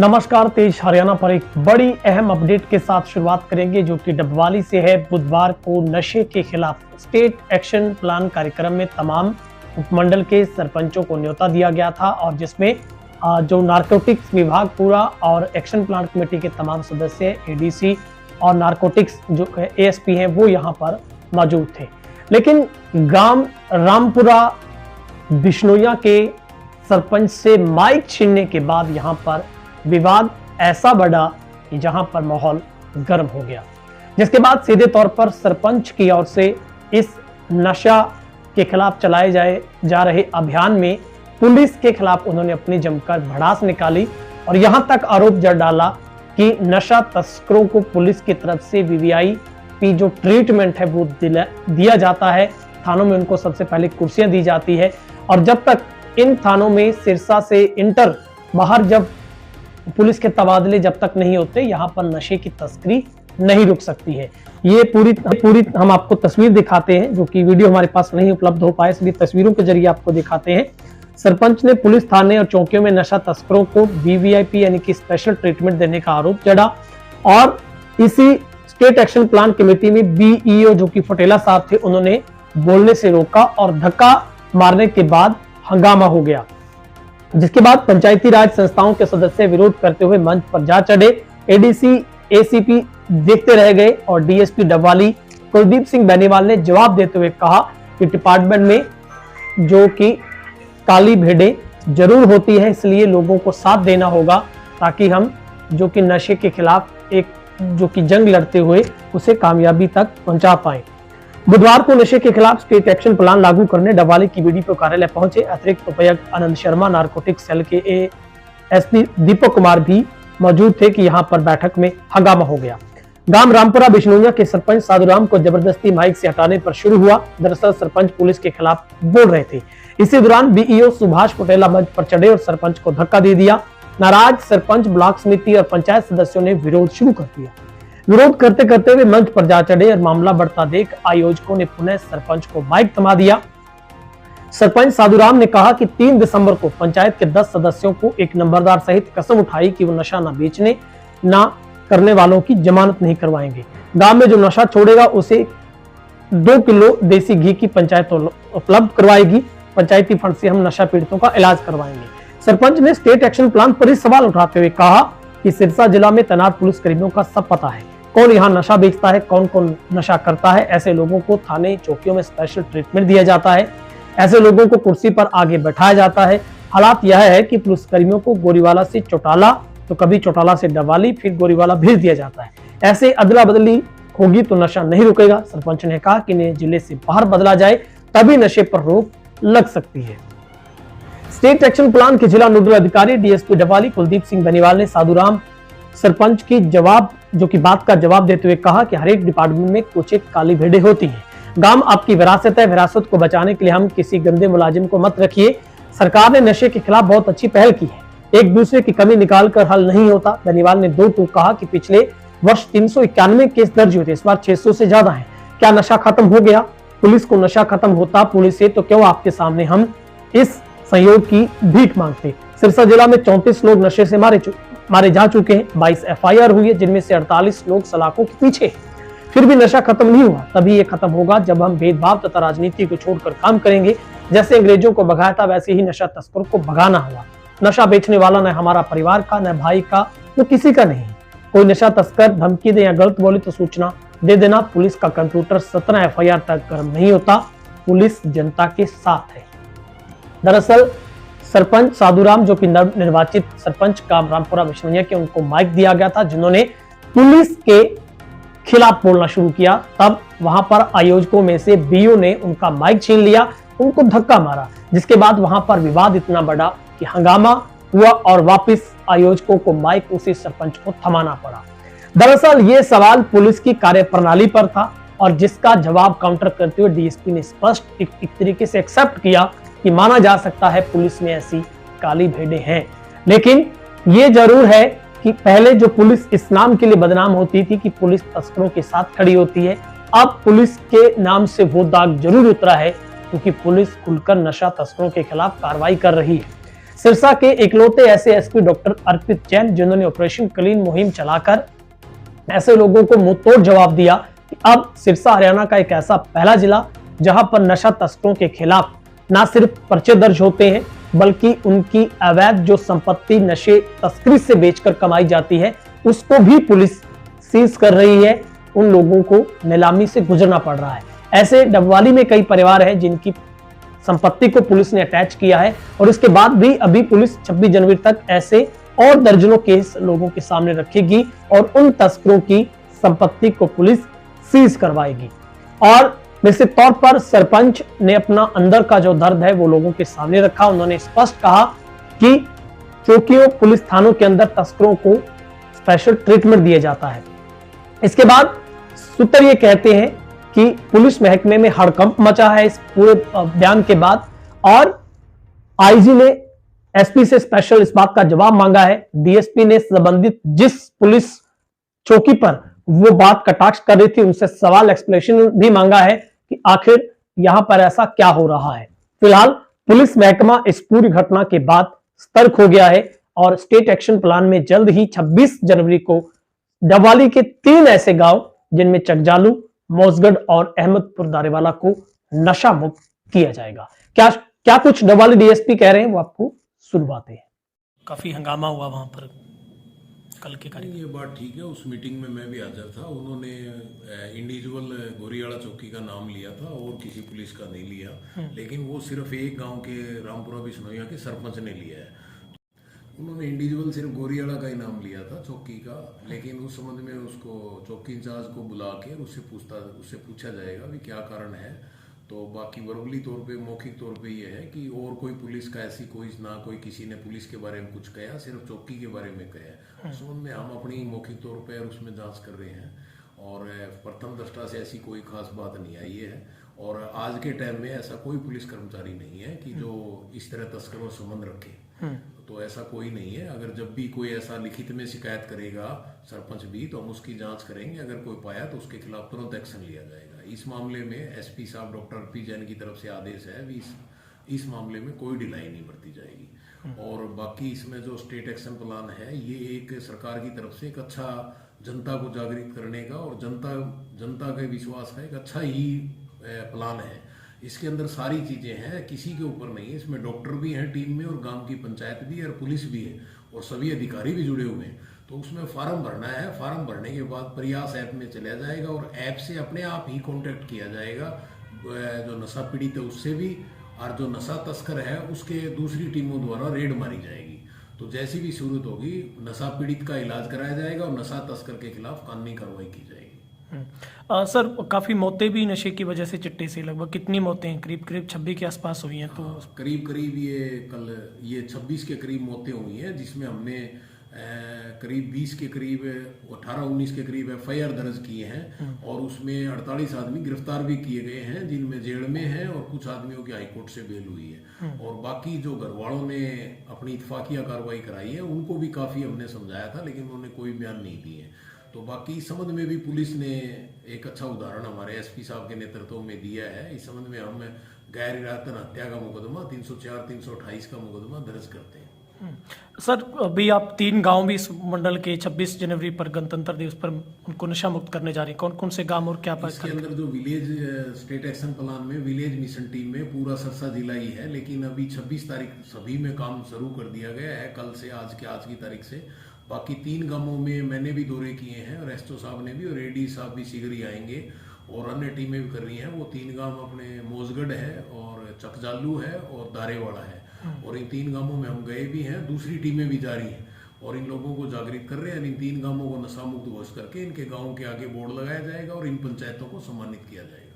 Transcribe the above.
नमस्कार, तेज हरियाणा पर एक बड़ी अहम अपडेट के साथ शुरुआत करेंगे जो कि डबवाली से है। बुधवार को नशे के खिलाफ स्टेट एक्शन प्लान कार्यक्रम में तमाम उपमंडल के सरपंचों को न्योता दिया गया था और जिसमें जो नारकोटिक्स विभाग पूरा और एक्शन प्लान कमेटी के तमाम सदस्य, एडीसी और नारकोटिक्स जो एएसपी हैं वो यहाँ पर मौजूद थे। लेकिन गांव रामपुरा बिश्नोइया के सरपंच से माइक छीनने के बाद यहाँ पर विवाद ऐसा बढ़ा कि जहां पर माहौल गर्म हो गया, जिसके बाद सीधे तौर पर सरपंच की ओर से इस नशा के खिलाफ चलाए जा रहे अभियान में पुलिस के खिलाफ उन्होंने अपनी जमकर भड़ास निकाली और यहां तक आरोप जड़ डाला कि नशा तस्करों को पुलिस की तरफ से वीवीआईपी जो ट्रीटमेंट है वो दिया जाता है। थानों में उनको सबसे पहले कुर्सियां दी जाती है और जब तक इन थानों में सिरसा से इंटर बाहर जब पुलिस के तबादले जब तक नहीं होते, यहाँ पर नशे की तस्करी नहीं रुक सकती है। ये पूरी हम आपको तस्वीर दिखाते हैं, जो कि वीडियो हमारे पास नहीं उपलब्ध हो पाए, इसलिए तस्वीरों के जरिए आपको दिखाते हैं। सरपंच ने पुलिस थाने और चौकियों में नशा तस्करों को वीवीआईपी यानी कि स्पेशल ट्रीटमेंट देने का आरोप जड़ा और इसी स्टेट एक्शन प्लान कमेटी में बीईओ जो कि फटेला साहब थे, उन्होंने बोलने से रोका और धक्का मारने के बाद हंगामा हो गया, जिसके बाद पंचायती राज संस्थाओं के सदस्य विरोध करते हुए मंच पर जा चढ़े। एडीसी एसीपी देखते रह गए और डीएसपी डबवाली कुलदीप सिंह बेनीवाल ने जवाब देते हुए कहा कि डिपार्टमेंट में जो कि काली भेड़ें जरूर होती है, इसलिए लोगों को साथ देना होगा ताकि हम जो कि नशे के खिलाफ एक जो कि जंग लड़ते हुए उसे कामयाबी तक पहुंचा पाए। बुधवार को नशे के खिलाफ स्टेट एक्शन प्लान लागू करने डबवाली की बीडीपीओ कार्यालय पहुंचे अतिरिक्त उपायुक्त आनंद शर्मा, नारकोटिक सेल के एएसपी दीपक कुमार भी मौजूद थे कि यहां पर बैठक में हंगामा हो गया। गांव रामपुरा बिश्नोइया के सरपंच साधुराम को जबरदस्ती माइक से हटाने पर शुरू हुआ। दरअसल सरपंच पुलिस के खिलाफ बोल रहे थे। इसी दौरान बीईओ सुभाष पटेला मंच पर चढ़े और सरपंच को धक्का दे दिया। नाराज सरपंच, ब्लॉक समिति और पंचायत सदस्यों ने विरोध शुरू कर दिया। विरोध करते करते वे मंच पर जा चढ़े और मामला बढ़ता देख आयोजकों ने पुनः सरपंच को माइक थमा दिया। सरपंच साधुराम ने कहा कि 3 दिसंबर को पंचायत के 10 सदस्यों को एक नंबरदार सहित कसम उठाई कि वो नशा न बेचने न करने वालों की जमानत नहीं करवाएंगे। गांव में जो नशा छोड़ेगा उसे 2 किलो देसी घी की पंचायत उपलब्ध करवाएगी। पंचायती फंड से हम नशा पीड़ितों का इलाज करवाएंगे। सरपंच ने स्टेट एक्शन प्लान पर सवाल उठाते हुए कहा कि सिरसा जिला में तैनात पुलिस कर्मियों का सब पता है कौन यहाँ नशा बेचता है, कौन कौन नशा करता है। ऐसे लोगों को थाने चौकियों में स्पेशल ट्रीटमेंट दिया जाता है, ऐसे लोगों को कुर्सी पर आगे बैठाया जाता है। हालात यह है कि पुलिस कर्मियों को गोरीवाला से चौटाला, तो कभी चौटाला से डबवाली, फिर गोरीवाला भेज दिया जाता है। ऐसे अदला बदली होगी तो नशा नहीं रुकेगा। सरपंच ने कहा कि इन्हें जिले से बाहर बदला जाए तभी नशे पर रोक लग सकती है। स्टेट एक्शन प्लान के जिला नोडल अधिकारी डीएसपी डबवाली कुलदीप सिंह बेनीवाल ने साधुराम सरपंच की बात का जवाब देते हुए कहा कि हर एक डिपार्टमेंट में कुछ एक काली भेड़ें होती हैं। गांव आपकी विरासत है, विरासत को बचाने के लिए हम किसी गंदे मुलाजिम को मत रखिए। सरकार ने नशे के खिलाफ बहुत अच्छी पहल की है, एक दूसरे की कमी निकालकर हल नहीं होता। बेनीवाल ने 2 टूक कहा कि पिछले वर्ष 391 केस दर्ज हुए थे, इस बार 600 से ज्यादा है। क्या नशा खत्म हो गया? पुलिस को नशा खत्म होता पुलिस से तो क्यों आपके सामने हम इस सहयोग की भीख मांगते। सिरसा जिला में 34 लोग नशे से मारे जा चुके हैं। 22 एफआईआर हुई है, जिनमें से 48 लोग सलाखों के पीछे। फिर भी नशा खत्म नहीं हुआ। तभी ये खत्म होगा जब हम भेदभाव तथा राजनीति को छोड़कर काम करेंगे। जैसे अंग्रेजों को भगाया था वैसे ही नशा तस्करों को भगाना हुआ। नशा बेचने वाला न हमारा परिवार का, न भाई का, तो किसी का नहीं। कोई नशा तस्कर धमकी दे या गलत बोले तो सूचना दे देना। पुलिस का कंप्यूटर 17 एफआईआर तक गर्म नहीं होता। पुलिस जनता के साथ है। दरअसल सरपंच साधुराम जो कि निर्वाचित सरपंच काम रामपुरा बिश्नोइया के, उनको माइक दिया गया था, जिन्होंने पुलिस के खिलाफ बोलना शुरू किया। तब वहां पर आयोजकों में से बीओ ने उनका माइक छीन लिया, उनको धक्का मारा, जिसके बाद वहां पर विवाद इतना बढ़ा कि हंगामा हुआ और वापस आयोजकों को माइक उसी सरपंच को थमाना पड़ा। दरअसल ये सवाल पुलिस की कार्यप्रणाली पर था और जिसका जवाब काउंटर करते हुए डीएसपी ने स्पष्ट एक तरीके से एक्सेप्ट किया कि माना जा सकता है पुलिस में ऐसी काली भेड़ें हैं। लेकिन ये जरूर है कि पहले जो पुलिस इस नाम के लिए बदनाम होती थी कि पुलिस तस्करों के साथ खड़ी होती है, अब पुलिस के नाम से वो दाग जरूर उतरा है, क्योंकि पुलिस खुलकर नशा तस्करों के खिलाफ कार्रवाई कर रही है। सिरसा के इकलौते ऐसे एसपी डॉक्टर अर्पित जैन, जिन्होंने ऑपरेशन क्लीन मुहिम चलाकर ऐसे लोगों को मुंह तोड़ जवाब दिया कि अब सिरसा हरियाणा का एक ऐसा पहला जिला जहां पर नशा तस्करों के खिलाफ न सिर्फ पर्चे दर्ज होते हैं, बल्कि उनकी अवैध जो संपत्ति नशे तस्करी से बेचकर कमाई जाती है, उसको भी पुलिस सीज कर रही है। उन लोगों को नीलामी से गुजरना पड़ रहा है। ऐसे डबवाली में कई परिवार हैं जिनकी संपत्ति को पुलिस ने अटैच किया है और इसके बाद भी अभी पुलिस 26 जनवरी तक ऐसे और दर्जनों केस लोगों के सामने रखेगी और उन तस्करों की संपत्ति को पुलिस सीज करवाएगी। और निश्चित तौर पर सरपंच ने अपना अंदर का जो दर्द है वो लोगों के सामने रखा। उन्होंने स्पष्ट कहा कि चौकियों पुलिस थानों के अंदर तस्करों को स्पेशल ट्रीटमेंट दिया जाता है। इसके बाद सूत्र ये कहते हैं कि पुलिस महकमे में हड़कंप मचा है इस पूरे बयान के बाद और आईजी ने एसपी से स्पेशल इस बात का जवाब मांगा है। डीएसपी ने संबंधित जिस पुलिस चौकी पर वो बात कटाक्ष कर रही थी उनसे सवाल एक्सप्लेनेशन भी मांगा है कि आखिर यहां पर ऐसा क्या हो रहा है। फिलहाल पुलिस महकमा इस पूरी घटना के बाद सतर्क हो गया है और स्टेट एक्शन प्लान में जल्द ही 26 जनवरी को डबवाली के 3 ऐसे गांव जिनमें चकजालू, मौजगढ़ और अहमदपुर दारेवाला को नशा मुक्त किया जाएगा। क्या कुछ डबवाली डीएसपी कह रहे हैं वो आपको सुनवाते हैं। काफी हंगामा हुआ वहां पर कल के कार्यक्रम। ये बात ठीक है, उस मीटिंग में मैं भी हाजिर था। उन्होंने इंडिविजुअल गोरियाड़ा चौकी का नाम लिया था और किसी पुलिस का नहीं लिया, लेकिन वो सिर्फ एक गांव के रामपुरा बिश्नोइया के सरपंच ने लिया है। उन्होंने इंडिविजुअल सिर्फ गोरियाड़ा का ही नाम लिया था चौकी का, लेकिन उस संबंध में उसको चौकी इंचार्ज को बुला के उससे पूछा जाएगा भी क्या कारण है। तो बाकी वर्बली तौर पे, मौखिक तौर पे ये है कि और कोई पुलिस का ऐसी कोई ना कोई किसी ने पुलिस के बारे में कुछ कहा, सिर्फ चौकी के बारे में कहा। उस संबंध में हम अपनी मौखिक तौर पे उसमें जांच कर रहे हैं और प्रथम दृष्टा से ऐसी कोई खास बात नहीं आई है। और आज के टाइम में ऐसा कोई पुलिस कर्मचारी नहीं है कि जो इस तरह तस्करों से संबंध रखे, तो ऐसा कोई नहीं है। अगर जब भी कोई ऐसा लिखित में शिकायत करेगा सरपंच भी, तो हम उसकी जांच करेंगे। अगर कोई पाया तो उसके खिलाफ तुरंत एक्शन लिया जाएगा। इस मामले में एसपी साहब डॉक्टर अर्पित जैन की तरफ से आदेश है भी इस मामले में कोई ढिलाई नहीं बरती जाएगी। और बाकी इसमें जो स्टेट एक्शन प्लान है, ये एक सरकार की तरफ से एक अच्छा जनता को जागृत करने का और जनता के विश्वास का एक अच्छा ही प्लान है। इसके अंदर सारी चीजें हैं, किसी के ऊपर नहीं है। इसमें डॉक्टर भी हैं टीम में और गांव की पंचायत भी है और पुलिस भी है और सभी अधिकारी भी जुड़े हुए हैं। तो उसमें फार्म भरना है। फार्म भरने के बाद प्रयास ऐप में चला जाएगा और ऐप से अपने आप ही कांटेक्ट किया जाएगा जो नशा पीड़ित है उससे भी, और जो नशा तस्कर है उसके दूसरी टीमों द्वारा रेड मारी जाएगी। तो जैसी भी सूरत होगी, नशा पीड़ित का इलाज कराया जाएगा और नशा तस्कर के खिलाफ कानूनी कार्रवाई की जाएगी। सर, काफी मौतें भी नशे की वजह से चिट्टे से, लगभग कितनी मौतें हैं? करीब 26 के आसपास हुई हैं। तो करीब ये 26 के करीब मौतें हुई हैं, जिसमें हमने करीब 20 के करीब 18-19 के करीब एफआईआर दर्ज किए हैं और उसमें 48 आदमी गिरफ्तार भी किए गए हैं, जिनमें जेल में हैं और कुछ आदमियों की हाईकोर्ट से बेल हुई है। और बाकी जो घर वालों ने अपनी इत्फाकिया कार्रवाई कराई है उनको भी काफी हमने समझाया था, लेकिन उन्होंने कोई बयान नहीं दिए। तो बाकी इस संबंध में भी पुलिस ने एक अच्छा उदाहरण हमारे एसपी साहब के नेतृत्व में दिया है। इस संबंध में हम गैर इरादतन हत्या का मुकदमा 304-328 का मुकदमा दर्ज करते हैं। सर, अभी आप 3 गांव भी इस मंडल के 26 जनवरी पर गणतंत्र दिवस पर उनको नशा मुक्त करने जा रहे हैं। कौन कौन से गांव और क्या? इसके अंदर जो विलेज स्टेट एक्शन प्लान में विलेज मिशन टीम में पूरा सिरसा जिला ही है, लेकिन अभी 26 तारीख सभी में काम शुरू कर दिया गया है, कल से, आज की तारीख से। बाकी 3 गांवों में मैंने भी दौरे किए हैं और एसओ साहब ने भी, और एडी साहब भी शीघ्र ही आएंगे और अन्य टीमें भी कर रही हैं। वो 3 गांव अपने मौजगढ़ है और चकजालू है और दारेवाड़ा है, और इन 3 गांवों में हम गए भी हैं। दूसरी टीमें भी जा रही हैं और इन लोगों को जागृत कर रहे हैं। इन 3 गांवों को नशा मुक्त घोषित करके इनके गाँव के आगे बोर्ड लगाया जाएगा और इन पंचायतों को सम्मानित किया जाएगा।